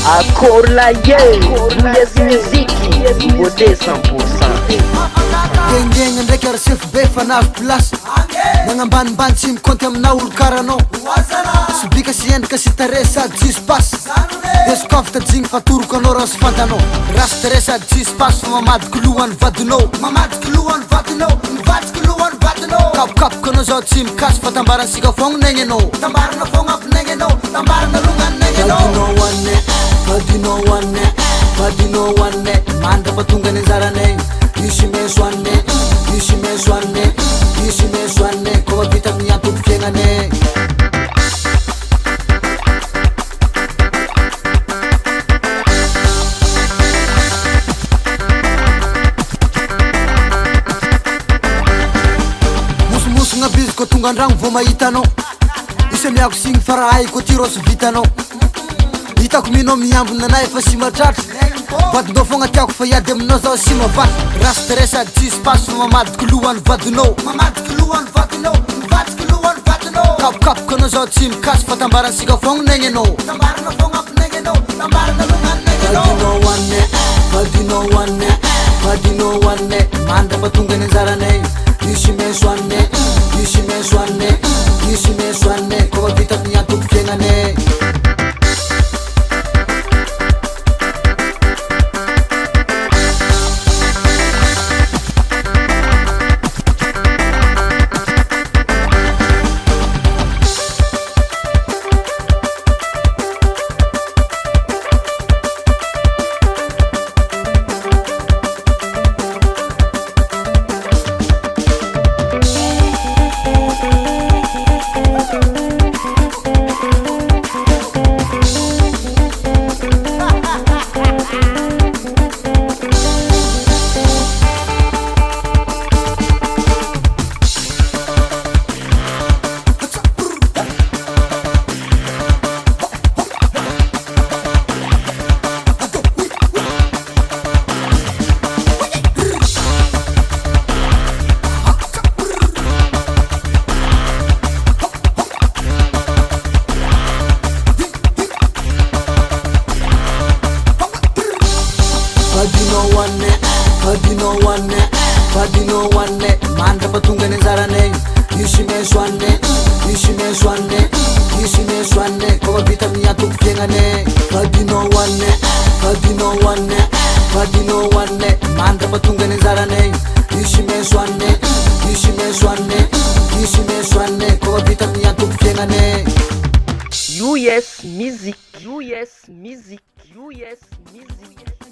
Akorlaye, yes muziki, nouveauté 100%. Geng ndraiky ary sefo be fanavy plasy nagnambanimbany tsy mikonty amina olo karanao sobika sy endrika sy tare sady tsisy pasy esokafy tajigny fatoroko anao raha sy fantanao rasy tare sady tsisy pasy fa mamadiky lohany vadinao kapokapoka anao zao tsy mikasy fa tambaransika fogna negny anao tambarana fogna ampinegny anao tambarana longany negny anao vadinao hoanne mandra fa tonga ny anjaranay isy meso hoanne koa vita amin'ny antoko fiaignanay mosomosogna bizy koa tonga andragno vo mahitanao isamiako signy fa raha aiko ty rosy vitanao hitako minao miambina anay fa sy matratra vadinao fogna tiako fa iady aminao zao sy mavatra rasy tere sady tsisy pasy fa mamadiky lohany vadinao kapokapoka anao zao tsy mikasy fa tambaransika fogna negny anao vadinao hoanne mandra fa tonga ny anjaranay isy meso hoanne koa vita amin'ny antoko fiaignanay vadinao hoanne mandra fa tonga ny anjaranay isy meso hoanne koa vita amin'ny antoko fiaignanay vadinao hoanne mandra fa tonga ny anjaranay isy meso hoanne koa vita amin'ny antoko fiaignanay US music.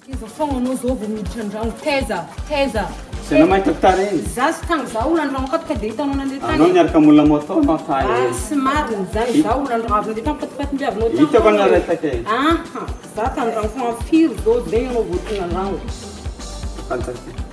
Izo fogna anao zao vao miditra andragno teza Sena mahita tariny za sy tagny za olo andragno akato ka dia hitanao nandeha tany anao miaraka molina moto anao tahy sy mariny zany za olo andragno avy nandeha tany patipatimbiavinao tany hitako anaretaka e za tandragno fogna firy zao zegny anao vao tonga andragno fantastique